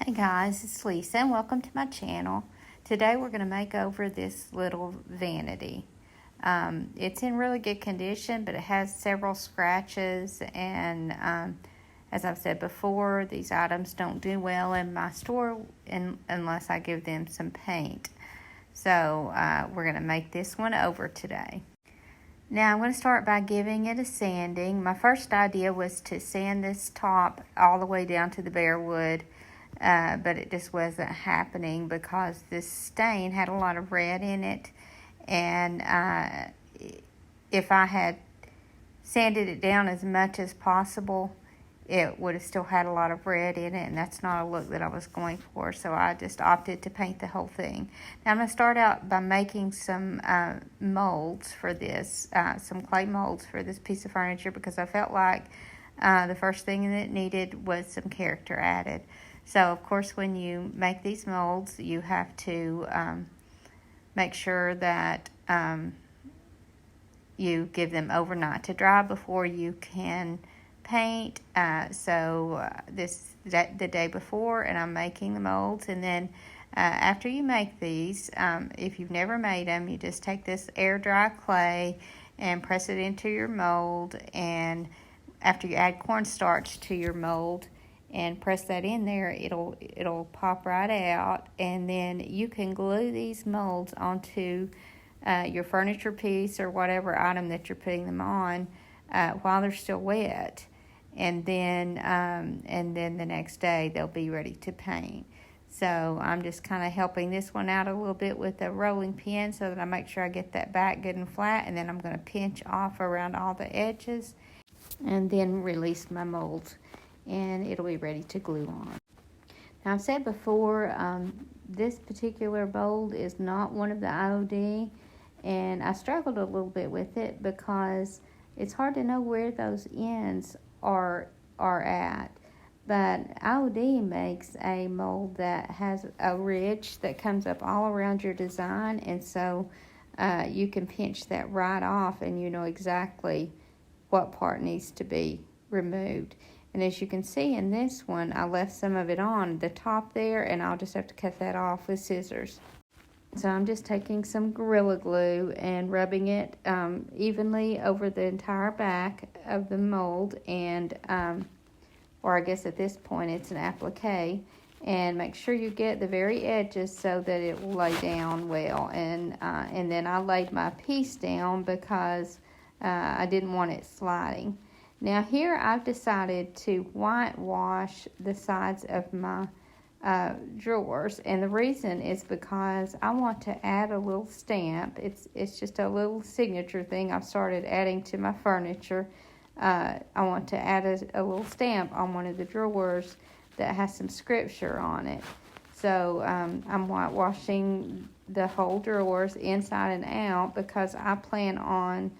Hey guys, it's Lisa and welcome to my channel. Today we're going to make over this little vanity. It's in really good condition, but it has several scratches, and as I've said before, these items don't do well in my store unless I give them some paint. So we're going to make this one over today. Now I'm going to start by giving it a sanding. My first idea was to sand this top all the way down to the bare wood. But it just wasn't happening because this stain had a lot of red in it, and if I had sanded it down as much as possible, it would have still had a lot of red in it, and that's not a look that I was going for, so I just opted to paint the whole thing. Now I'm going to start out by making some molds for this, some clay molds for this piece of furniture, because I felt like the first thing that it needed was some character added. So, of course, when you make these molds, you have to make sure that you give them overnight to dry before you can paint. The day before, and I'm making the molds. And then after you make these, if you've never made them, you just take this air dry clay and press it into your mold. And after you add cornstarch to your mold, and press that in there, it'll pop right out, and then you can glue these molds onto your furniture piece or whatever item that you're putting them on while they're still wet, and then the next day they'll be ready to paint. So I'm just kind of helping this one out a little bit with a rolling pin so that I make sure I get that back good and flat, and then I'm going to pinch off around all the edges and then release my molds, and it'll be ready to glue on. Now, I've said before, this particular mold is not one of the IOD, and I struggled a little bit with it because it's hard to know where those ends are at. But IOD makes a mold that has a ridge that comes up all around your design, and so you can pinch that right off, and you know exactly what part needs to be removed. And as you can see in this one, I left some of it on the top there, and I'll just have to cut that off with scissors. So I'm just taking some Gorilla Glue and rubbing it evenly over the entire back of the mold, and or I guess at this point it's an applique. And make sure you get the very edges so that it will lay down well. And then I laid my piece down because I didn't want it sliding. Now here I've decided to whitewash the sides of my drawers, and the reason is because I want to add a little stamp. It's just a little signature thing I've started adding to my furniture. I want to add a little stamp on one of the drawers that has some scripture on it. So I'm whitewashing the whole drawers inside and out because I plan on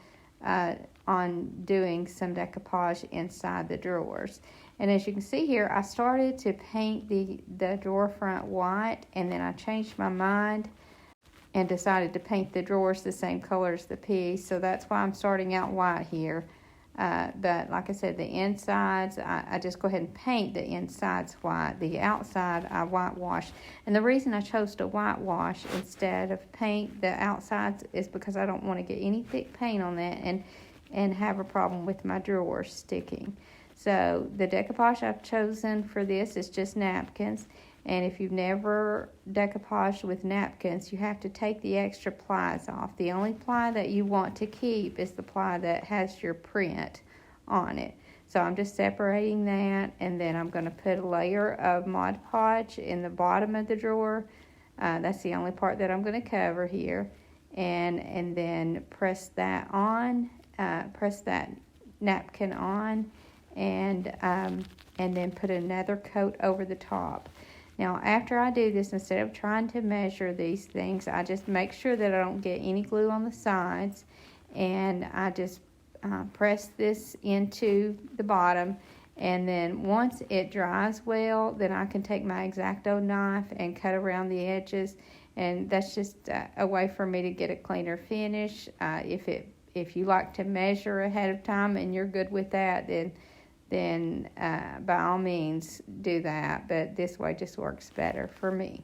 doing some decoupage inside the drawers. And as you can see here, I started to paint the drawer front white, and then I changed my mind and decided to paint the drawers the same color as the piece. So that's why I'm starting out white here. But like I said, the insides, I just go ahead and paint the insides white. The outside, I whitewash. And the reason I chose to whitewash instead of paint the outsides is because I don't want to get any thick paint on that and have a problem with my drawers sticking. So the decoupage I've chosen for this is just napkins. And if you've never decoupaged with napkins, you have to take the extra plies off. The only ply that you want to keep is the ply that has your print on it. So I'm just separating that, and then I'm going to put a layer of Mod Podge in the bottom of the drawer. That's the only part that I'm going to cover here. And then press that on, press that napkin on, and then put another coat over the top. Now, after I do this, instead of trying to measure these things, I just make sure that I don't get any glue on the sides, and I just press this into the bottom, and then once it dries well, then I can take my X-Acto knife and cut around the edges, and that's just a way for me to get a cleaner finish. If you like to measure ahead of time and you're good with that, then then by all means do that. But this way just works better for me.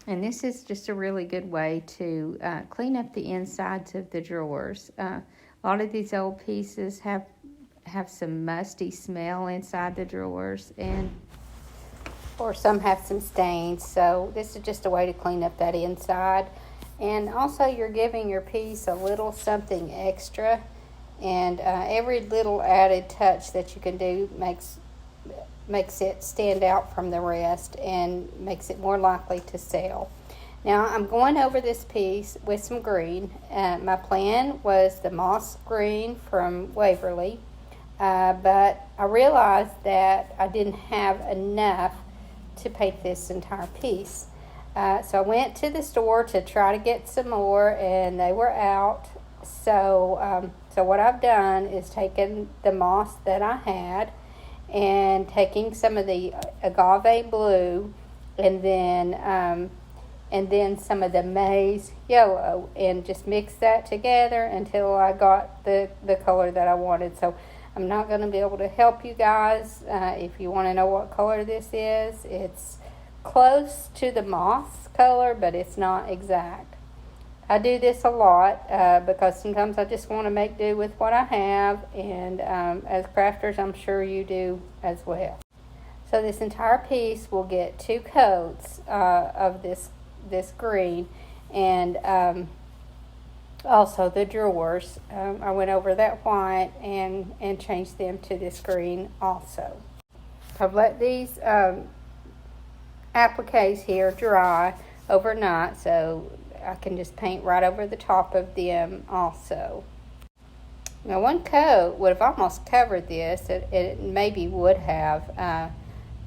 And this is just a really good way to clean up the insides of the drawers. A lot of these old pieces have some musty smell inside the drawers, or some have some stains. So this is just a way to clean up that inside. And also you're giving your piece a little something extra. And every little added touch that you can do makes it stand out from the rest and makes it more likely to sell. Now I'm going over this piece with some green. My plan was the moss green from Waverly, but I realized that I didn't have enough to paint this entire piece. So I went to the store to try to get some more, and they were out. So what I've done is taken the moss that I had and taking some of the agave blue and then some of the maize yellow and just mix that together until I got the color that I wanted. So I'm not going to be able to help you guys. If you want to know what color this is, it's close to the moss color, but it's not exact. I do this a lot because sometimes I just want to make do with what I have, and as crafters, I'm sure you do as well. So this entire piece will get 2 coats of this green, and also the drawers. I went over that white and changed them to this green also. I've let these appliques here dry overnight, so I can just paint right over the top of them also. Now 1 coat would have almost covered this. It maybe would have,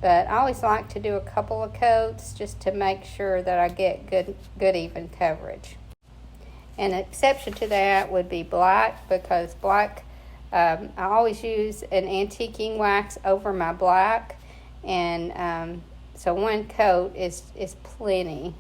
but I always like to do a couple of coats just to make sure that I get good even coverage. An exception to that would be black, because black, I always use an antiquing wax over my black, and so 1 coat is plenty.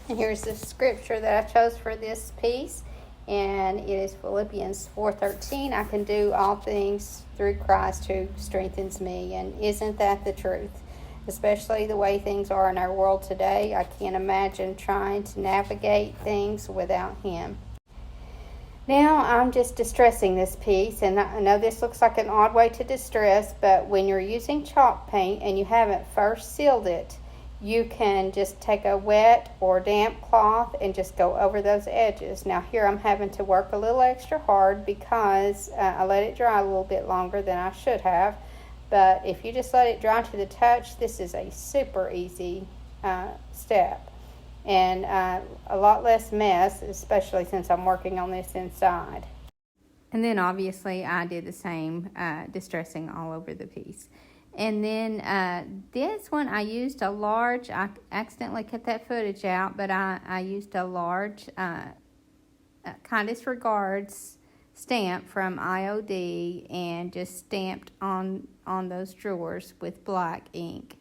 And here's the scripture that I chose for this piece, and it is Philippians 4:13. I can do all things through Christ who strengthens me. And isn't that the truth? Especially the way things are in our world today. I can't imagine trying to navigate things without Him. Now I'm just distressing this piece, and I know this looks like an odd way to distress, but when you're using chalk paint and you haven't first sealed it, you can just take a wet or damp cloth and just go over those edges. Now here I'm having to work a little extra hard because I let it dry a little bit longer than I should have. But if you just let it dry to the touch, this is a super easy step. And a lot less mess, especially since I'm working on this inside. And then obviously I did the same, distressing all over the piece. And then this one I used a large, I accidentally cut that footage out, but I used a large Kindest Regards stamp from IOD and just stamped on those drawers with black ink.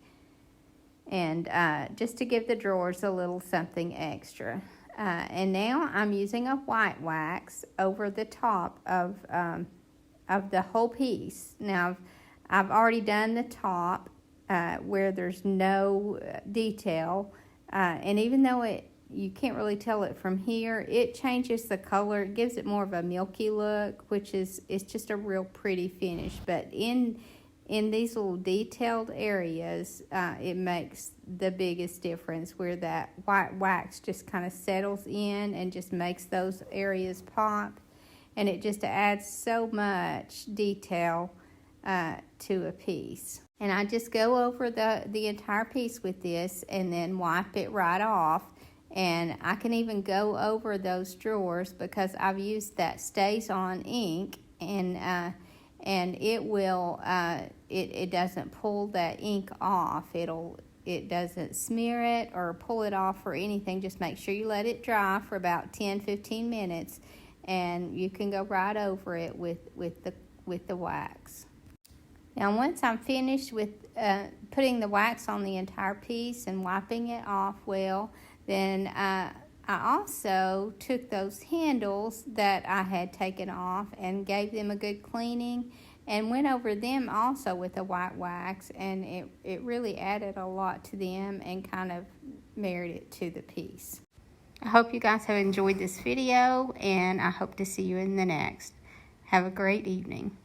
And just to give the drawers a little something extra. And now I'm using a white wax over the top of the whole piece. Now I've already done the top where there's no detail, and even though you can't really tell it from here, it changes the color. It gives it more of a milky look, which is just a real pretty finish. But in these little detailed areas, it makes the biggest difference, where that white wax just kind of settles in and just makes those areas pop, and it just adds so much detail to a piece. And I just go over the entire piece with this and then wipe it right off. And I can even go over those drawers because I've used that Stays On ink, and it will it doesn't pull that ink off. It doesn't smear it or pull it off or anything. Just make sure you let it dry for about 10-15 minutes, and you can go right over it with the wax. Now, once I'm finished with putting the wax on the entire piece and wiping it off well, then I also took those handles that I had taken off and gave them a good cleaning, and went over them also with a white wax, and it really added a lot to them and kind of married it to the piece. I hope you guys have enjoyed this video, and I hope to see you in the next. Have a great evening.